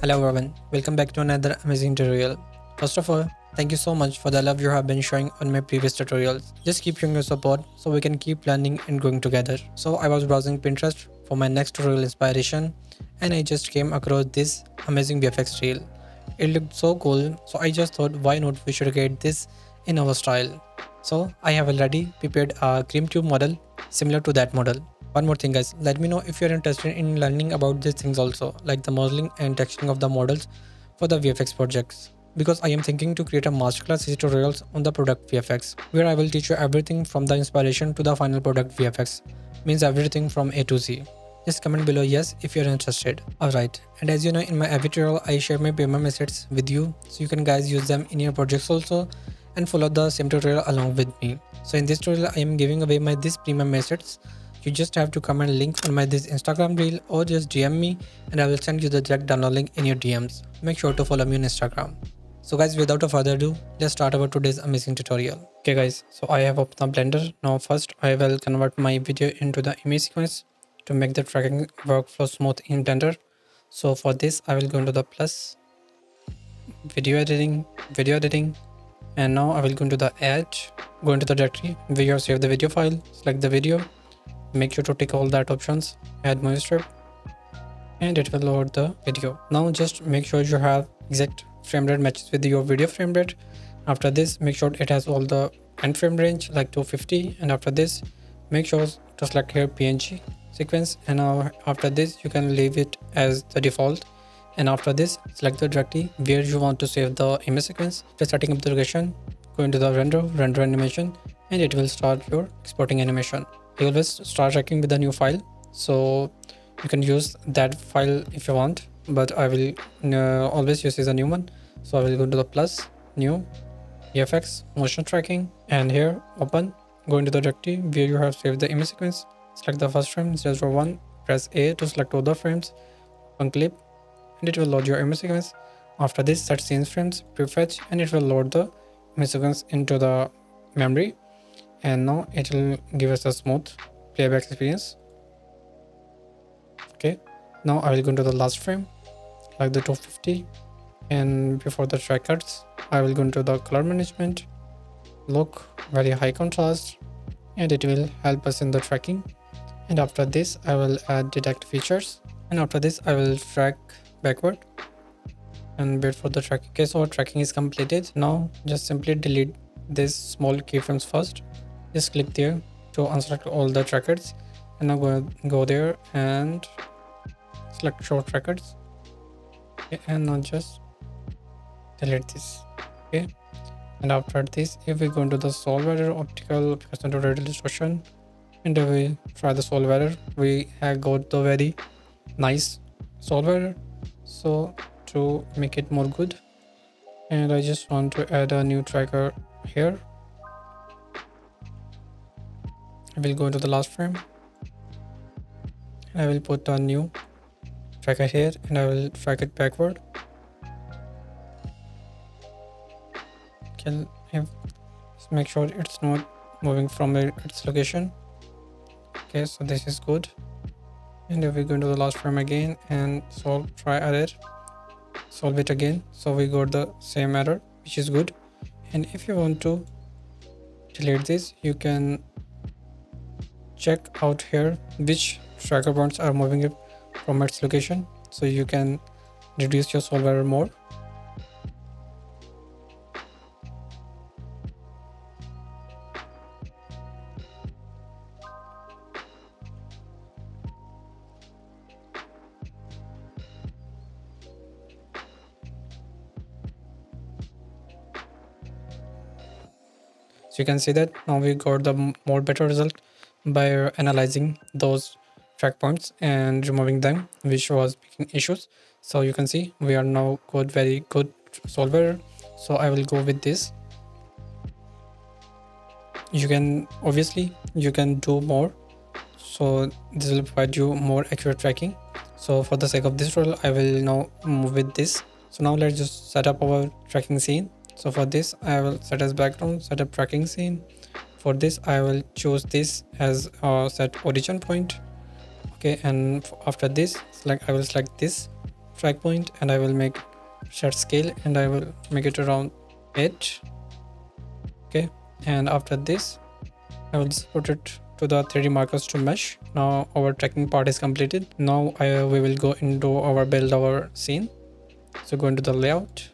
Hello everyone, welcome back to another amazing tutorial. First of all, thank you so much for the love you have been showing on my previous tutorials. Just keep showing your support so we can keep learning and growing together. So I was browsing Pinterest for my next tutorial inspiration and I just came across this amazing VFX reel. It looked so cool, so I just thought why not we should create this in our style. So I have already prepared a cream tube model similar to that model. One more thing guys, let me know if you're interested in learning about these things also, like the modeling and texturing of the models for the VFX projects. Because I am thinking to create a masterclass tutorials on the product VFX, where I will teach you everything from the inspiration to the final product VFX, means everything from A to Z. Just comment below yes if you're interested. Alright, and as you know in my every tutorial I share my payment methods with you, so you can guys use them in your projects also and follow the same tutorial along with me. So in this tutorial I am giving away my this premium methods. You just have to comment link on my this Instagram reel or just DM me and I will send you the direct download link in your DMs. Make sure to follow me on Instagram. So guys, without a further ado, let's start about today's amazing tutorial. Okay guys, so I have opened the Blender. Now first I will convert my video into the image sequence to make the tracking workflow smooth in Blender. So for this I will go into the plus, video editing, and now I will go into the edge, go into the directory where you have saved the video file, select the video, make sure to tick all that options, add movie strip, and it will load the video. Now just make sure you have exact frame rate matches with your video frame rate. After this, make sure it has all the end frame range like 250, and after this make sure to select here PNG sequence, and now after this you can leave it as the default, and after this select the directory where you want to save the image sequence. After setting up the location, go into the render animation, and it will start your exporting animation. You always start tracking with a new file, so you can use that file if you want, but I will always use a new one. So I will go to the plus, new, VFX, motion tracking, and here open, go into the directory where you have saved the image sequence, select the first frame 001, press A to select all the frames, one clip, and it will load your image sequence. After this, set scenes frames, prefetch, and it will load the image sequence into the memory, and now it will give us a smooth playback experience. Okay, now I will go into the last frame like the 250, and before the trackers I will go into the color management, look very high contrast, and it will help us in the tracking. And after this I will add detect features, and after this I will track backward and wait for the tracking. Okay, so our tracking is completed. Now just simply delete these small keyframes first. Just click there to unselect all the trackers, and now go there and select show trackers. Okay, and now just delete this. Okay, and after this if we go into the solve error, optical percent radial distortion, and we try the solve error, we have got the very nice solve error. So to make it more good, and I just want to add a new tracker here. I will go into the last frame, and I will put a new tracker here, and I will track it backward. Okay, just make sure it's not moving from its location. Okay, so this is good. And if we go into the last frame again and try edit, solve it again, so we got the same error, which is good. And if you want to delete this, you can check out here which tracker points are moving from its location, so you can reduce your solve error more. So you can see that now we got the more better result by analyzing those track points and removing them which was making issues. So you can see we are now got very good solver. So I will go with this. You can obviously you can do more, so this will provide you more accurate tracking. So for the sake of this tutorial I will now move with this. So now let's just set up our tracking scene. So for this I will set as background, set up tracking scene. For this I will choose this as a set origin point. Okay, and after this I will select this track point and I will make shutter scale and I will make it around 8. Okay, and after this I will just put it to the 3D markers to mesh. Now our tracking part is completed. Now we will go into our build our scene. So go into the layout,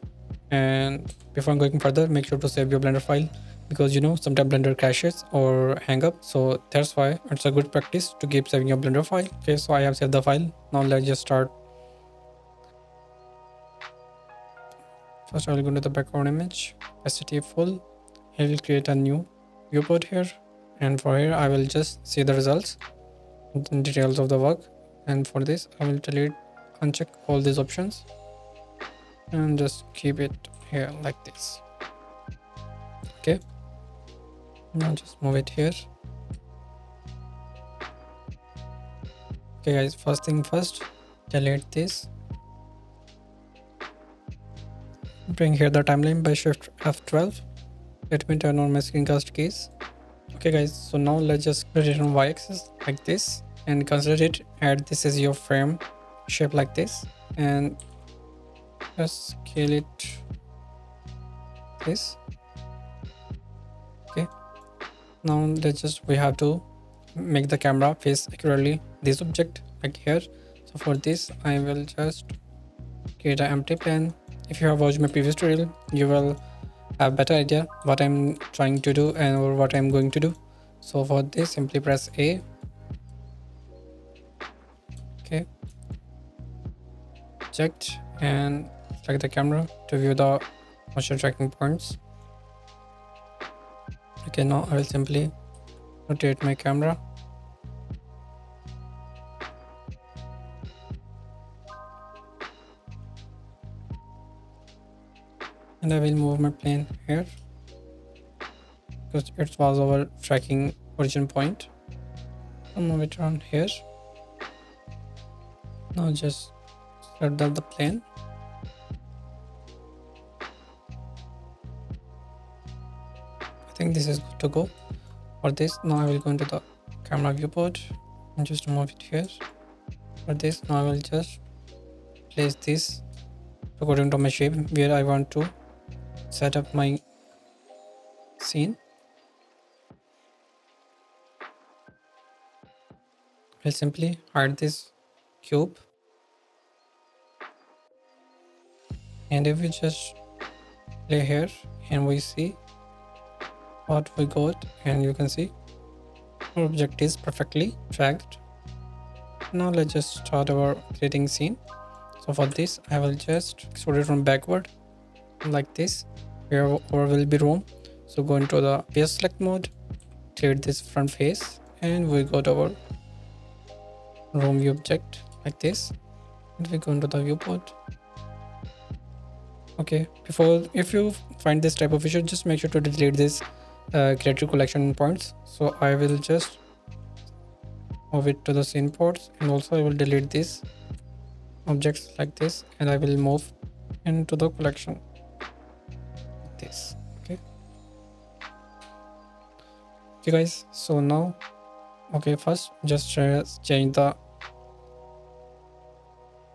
and before going further, make sure to save your Blender file, because sometimes Blender crashes or hang up. So that's why it's a good practice to keep saving your Blender file. Okay, so I have saved the file. Now let's just start. First I will go to the background image, opacity full. I will create a new viewport here, and for here I will just see the results, details of the work. And for this I will delete, uncheck all these options and just keep it here like this. Okay, now just move it here. Okay guys, first thing first, delete this, bring here the timeline by shift F12. Let me turn on my screencast keys. Okay guys, so now let's just put it on y-axis like this and consider it, add this as your frame shape like this, and just scale it this. Okay, now we have to make the camera face accurately this object like here. So for this I will just create an empty plane. If you have watched my previous tutorial, you will have better idea what I'm trying to do and or what I'm going to do. So for this, simply press A. Okay, checked, and select the camera to view the motion tracking points. Okay, now I will simply rotate my camera. And I will move my plane here because it was our tracking origin point. I'll move it around here. Now just set up the plane. I think this is good to go. For this, now I will go into the camera viewport and just move it here. For this, now I will just place this according to my shape where I want to set up my scene. I'll simply hide this cube, and if we just play here and we see what we got, and you can see our object is perfectly tracked. Now let's just start our creating scene. So for this I will just extrude it from backward like this, where our will be room. So go into the face select mode, create this front face, and we got our room view object like this, and we go into the viewport. Okay, before, if you find this type of issue, just make sure to delete this creative collection points. So I will just move it to the scene ports, and also I will delete these objects like this, and I will move into the collection like this. Okay, guys, so now, okay, first just change the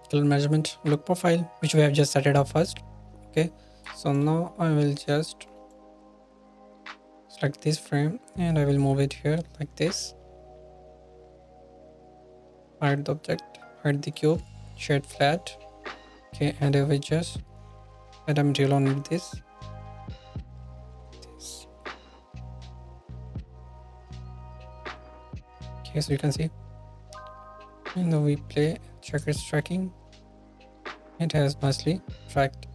color measurement look profile, which we have just set it up first. Okay, so now I will just select this frame and I will move it here like this. Hide the object, hide the cube, shade flat. Okay, and I will just add a material on this. Okay, so you can see, and then we play, check its tracking. It has nicely tracked.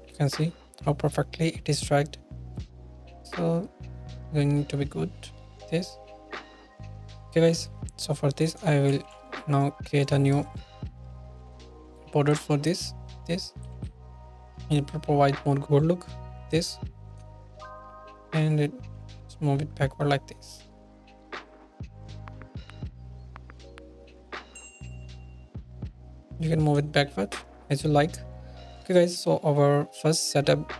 You can see how perfectly it is tracked. So going to be good. This. Okay guys, so for this I will now create a new border for this. It will provide more good look. This, and let's move it backward like this. You can move it backward as you like. Okay guys, so our first setup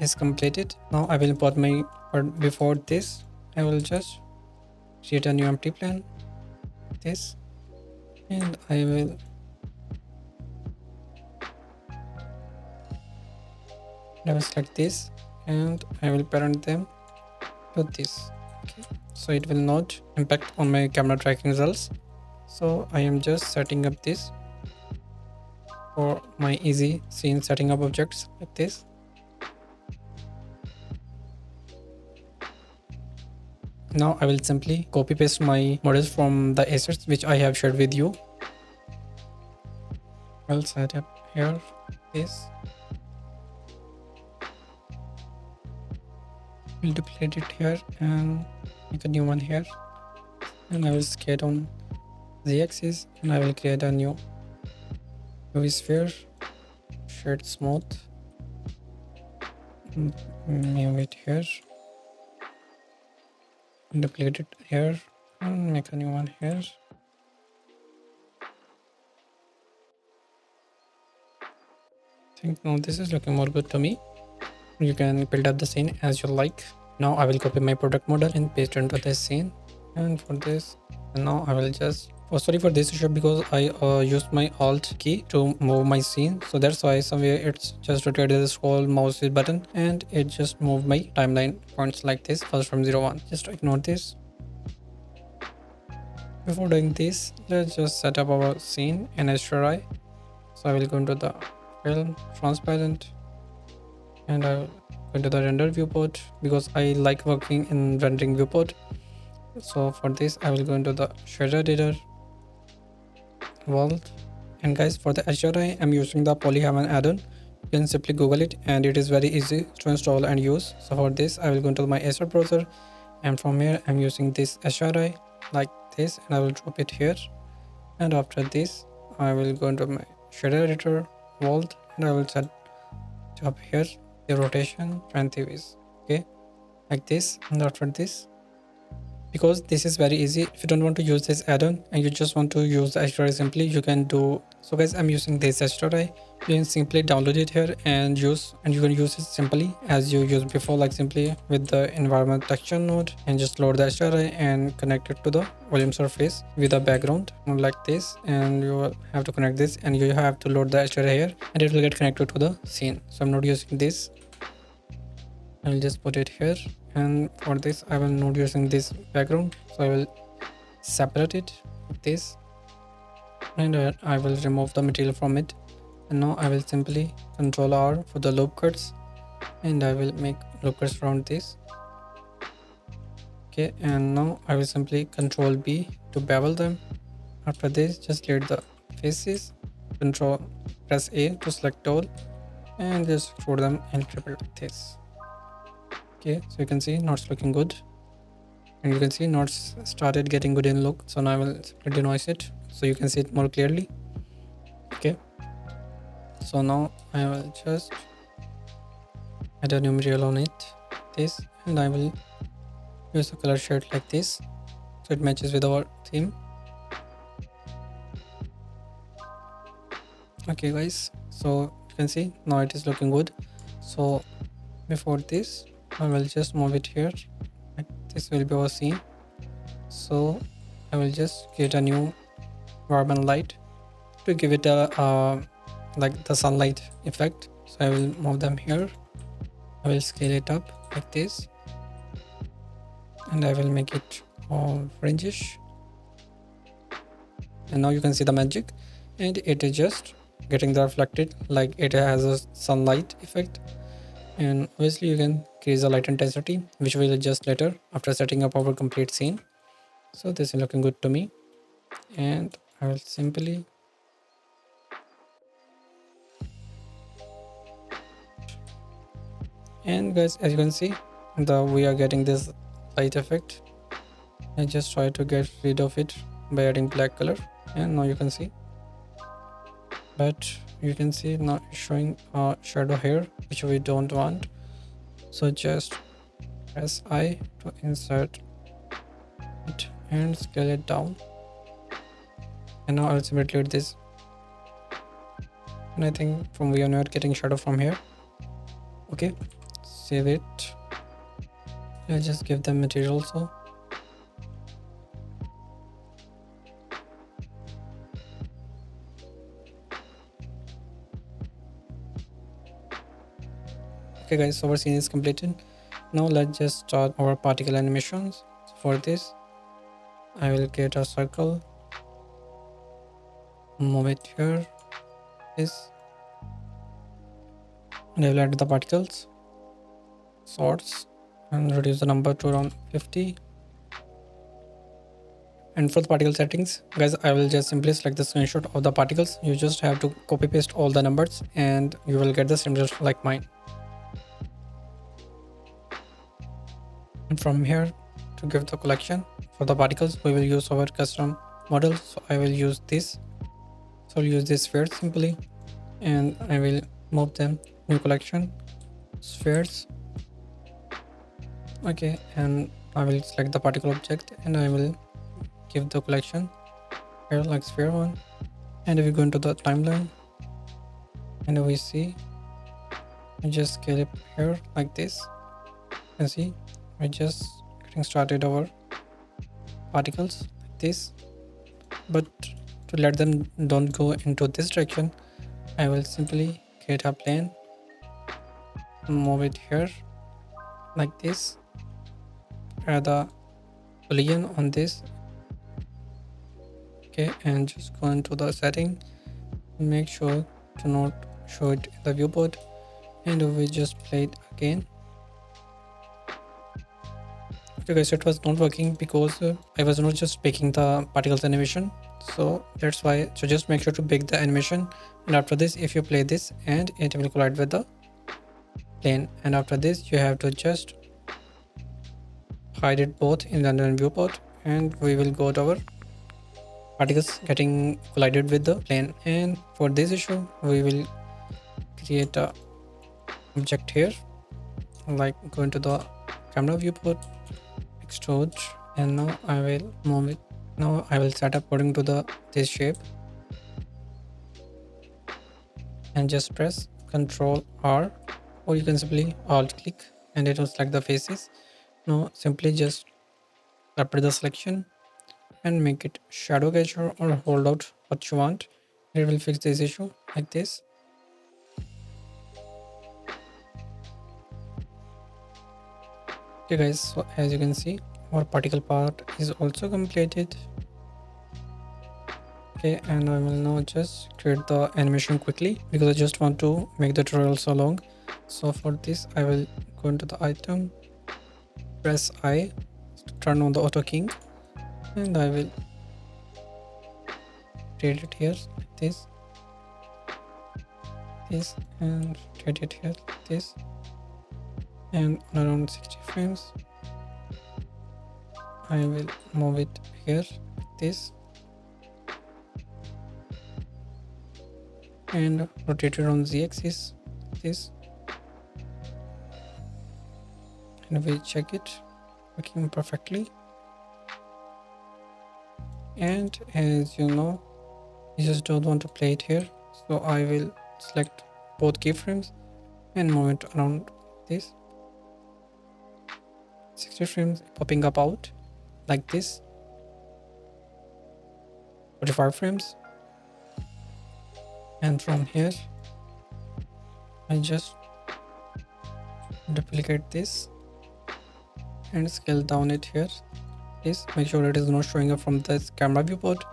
is completed. Now I will import my, or before this I will just create a new empty plane, this, and I will I will select this and I will parent them to this. Okay, so it will not impact on my camera tracking results. So I am just setting up this for my easy scene setting up objects like this. Now I will simply copy paste my models from the assets which I have shared with you. I'll set up here this. We'll duplicate it here and make a new one here. And I will scale on the axis and I will create a new UV sphere, shade smooth, move it here, duplicate it here and make a new one here. I think now this is looking more good to me. You can build up the scene as you like. Now I will copy my product model and paste it into this scene. And for this, and now I will just sorry for this issue because I used my alt key to move my scene, so that's why somewhere it's just rotated this whole mouse button and it just moved my timeline points like this first from 0 1. Just ignore this. Before doing this, let's just set up our scene in HDRI. So I will go into the film transparent and I will go into the render viewport because I like working in rendering viewport. So for this I will go into the shader editor, world, and guys, for the HDRI I'm using the Polyhaven add-on. You can simply google it and it is very easy to install and use. So for this I will go into my asset browser and from here I'm using this HDRI like this and I will drop it here. And after this I will go into my shader editor, world, and I will set up here the rotation 20 degrees. Okay, like this. And after this, because this is very easy, if you don't want to use this add-on and you just want to use the HDRI simply, you can do so. Guys, I'm using this HDRI. You can simply download it here and you can use it simply as you used before, like simply with the environment texture node, and just load the HDRI and connect it to the volume surface with a background like this. And you will have to connect this and you have to load the HDRI here and it will get connected to the scene. So I'm not using this. I'll just put it here, and for this I will not using this background, so I will separate it like this and I will remove the material from it. And now I will simply Control R for the loop cuts and I will make loop cuts around this. Okay, and now I will simply Control B to bevel them. After this, just select the faces, press A to select all, and just extrude them and clip it like this. Okay, so you can see now it's looking good, and you can see now it's started getting good in look. So now I will simply denoise it so you can see it more clearly. Okay, so now I will just add a new material on it, this, and I will use a color shade like this so it matches with our theme. Okay guys, so you can see now it is looking good. So before this I will just move it here, like this will be our scene. So I will just create a new carbon light to give it a like the sunlight effect. So I will move them here, I will scale it up like this, and I will make it orangish. And now you can see the magic, and it is just getting the reflected like it has a sunlight effect. And obviously you can increase the light intensity, which we'll adjust later after setting up our complete scene. So this is looking good to me, and I will simply and guys, as you can see, we are getting this light effect. I just try to get rid of it by adding black color, and now you can see, but you can see now it's showing a shadow here which we don't want. So just press I to insert it and scale it down, and now I'll simply delete this, and I think from we are not getting shadow from here. Okay, save it. I'll just give them material also. Okay guys, so our scene is completed. Now let's just start our particle animations. So for this, I will create a circle, move it here, this, and I will add the particles, sorts, and reduce the number to around 50. And for the particle settings, guys, I will just simply select the screenshot of the particles. You just have to copy paste all the numbers and you will get the same result like mine. And from here, to give the collection for the particles, we will use our custom model. So I will use this. So I'll use this sphere simply, and I will move them new collection spheres. Okay, and I will select the particle object and I will give the collection here like sphere one. And if we go into the timeline and we see, I just scale it here like this. You can see we're just getting started our particles like this, but to let them don't go into this direction, I will simply create a plane, move it here like this, add the collision on this. Okay, and just go into the setting, make sure to not show it in the viewport, and we just play it again. Okay guys, it was not working because I was not just picking the particles animation, so that's why. So just make sure to pick the animation, and after this, if you play this, and it will collide with the plane, and after this you have to just hide it both in the viewport, and we will go to our particles getting collided with the plane. And for this issue, we will create a object here, like go into the camera viewport, extrude, and now I will move it. Now I will set up according to the this shape, and just press Ctrl R, or you can simply alt click and it will select the faces. Now simply just separate the selection and make it shadow catcher, or hold out what you want. It will fix this issue like this. Okay guys, so as you can see, our particle part is also completed. Okay, and I will now just create the animation quickly because I just want to make the tutorial so long. So for this, I will go into the item, press I, turn on the auto king, and I will create it here like this, and create it here like this, and on around 60 frames, I will move it here like this, and rotate it on z-axis like this, and we check it working perfectly. And as you know, you just don't want to play it here, so I will select both keyframes and move it around this 60 frames, popping up out like this, 45 frames, and from here I just duplicate this and scale down it here. Please make sure it is not showing up from this camera viewport,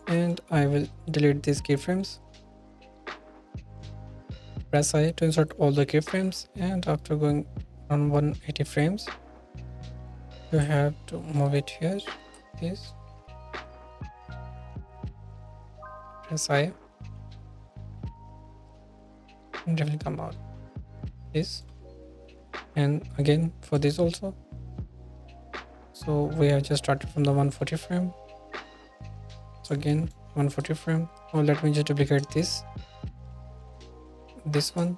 and I will delete these keyframes. Press I to insert all the keyframes, and after going on 180 frames, you have to move it here. This, press I, and it will come out. This, and again for this also. So we have just started from the 140 frame. So again 140 frame. Now let me just duplicate this one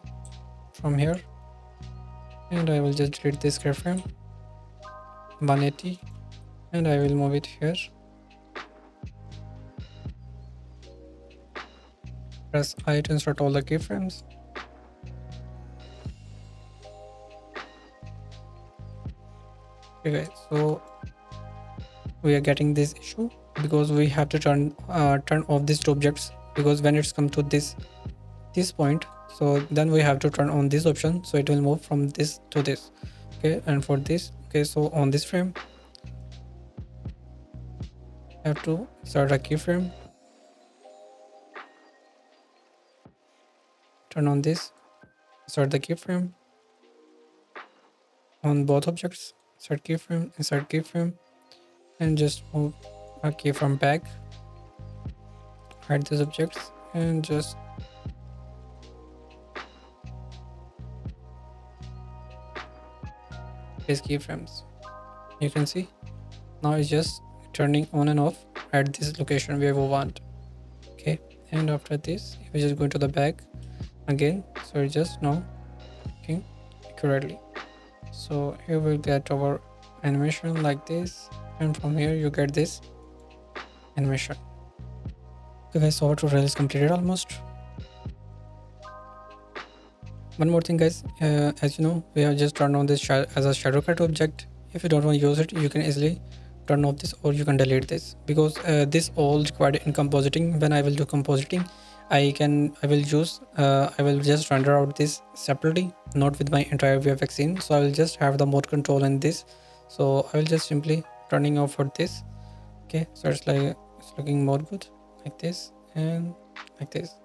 from here, and I will just delete this keyframe 180, and I will move it here. Press I to insert all the keyframes. Okay, so we are getting this issue because we have to turn off these two objects, because when it's come to this point, So then we have to turn on this option, so it will move from this to this. Okay, and for this, okay, so on this frame have to start a keyframe, turn on this, start the keyframe on both objects, start keyframe, insert keyframe, and just move a keyframe back, hide these objects, and just place keyframes. You can see now it's just turning on and off at this location where we want. Okay, and after this, if we just go to the back again, so it's just now working accurately. So here we'll get our animation like this, and from here you get this animation. Okay guys, so our tutorial is completed almost. One more thing guys, as you know, we have just turned on this as a shadow cut object. If you don't want to use it, you can easily turn off this, or you can delete this, because this all required in compositing. When I will do compositing, I will just render out this separately, not with my entire VFX scene. So I will just have the mode control in this, so I will just simply turning off for this. Okay, so it's looking more good like this and like this.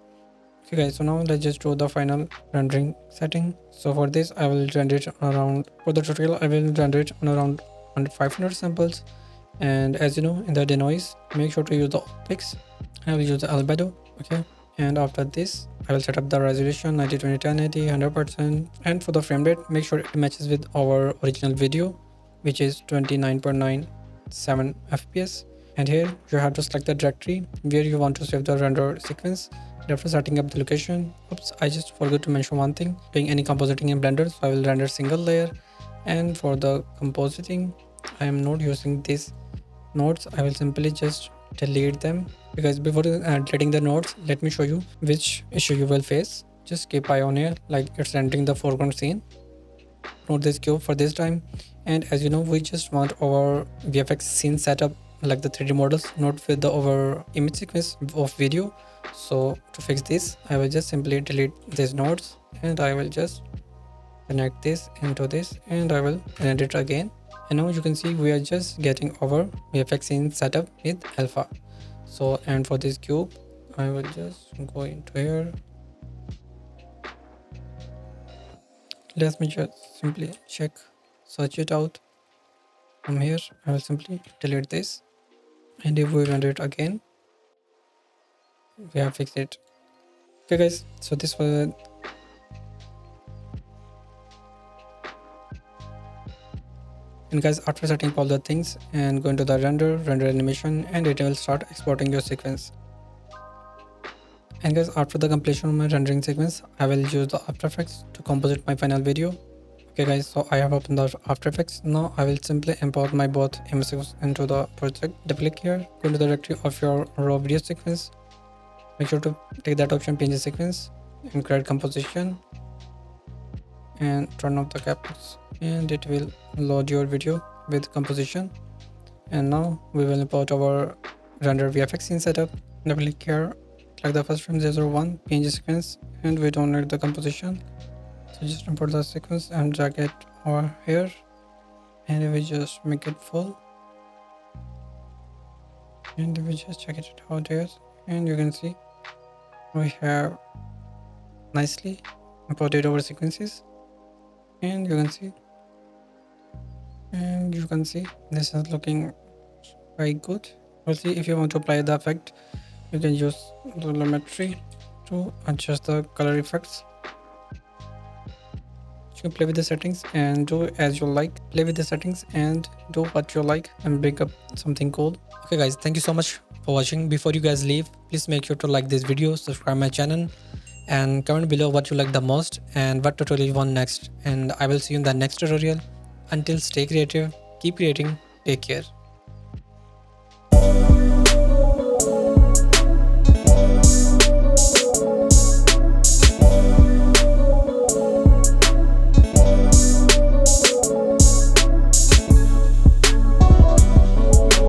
Okay guys, so now let's just do the final rendering setting. So for this I will generate around, for the tutorial I will generate on around 500 samples. And as you know, in the denoise, make sure to use the optics. I will use the albedo. Okay, and after this I will set up the resolution 90, 20, 1080, 100%. And for the frame rate, make sure it matches with our original video, which is 29.97 fps. And here you have to select the directory where you want to save the render sequence. After setting up the location, oops, I just forgot to mention one thing. Doing any compositing in Blender, so I will render single layer. And for the compositing, I am not using these nodes. I will simply just delete them, because before deleting the nodes, let me show you which issue you will face. Just keep eye on here, like it's rendering the foreground scene. Note this cube for this time. And as you know, we just want our VFX scene setup like the 3D models, not with the our image sequence of video. So to fix this, I will just simply delete these nodes, and I will just connect this into this, and I will render it again. And now you can see we are just getting our VFX scene setup with alpha. So, and for this cube, I will just go into here. Let me just simply check, search it out. From here, I will simply delete this, and if we render it again, we have fixed it. Okay guys, so this was and guys, after setting all the things and going to the render animation, and it will start exporting your sequence. And guys, after the completion of my rendering sequence, I will use the After Effects to composite my final video. Okay guys, so I have opened the After Effects. Now I will simply import my both images into the project. Double click here, go to the directory of your raw video sequence. Make sure to take that option PNG sequence and create composition, and turn off the caps, and it will load your video with composition. And now we will import our render VFX scene setup. Double click here, like the first frame 001 PNG sequence, and we don't need the composition, so just import the sequence and drag it over here, and we just make it full, and we just check it out here, and you can see we have nicely imported our sequences, and you can see this is looking very good. Obviously, if you want to apply the effect, you can use volumetry to adjust the color effects. You can play with the settings and do as you like. Play with the settings and do what you like and bring up something cool. Okay guys, thank you so much for watching. Before you guys leave, please make sure to like this video, subscribe my channel, and comment below what you like the most and what tutorial you want next. And I will see you in the next tutorial. Until, stay creative, keep creating, take care.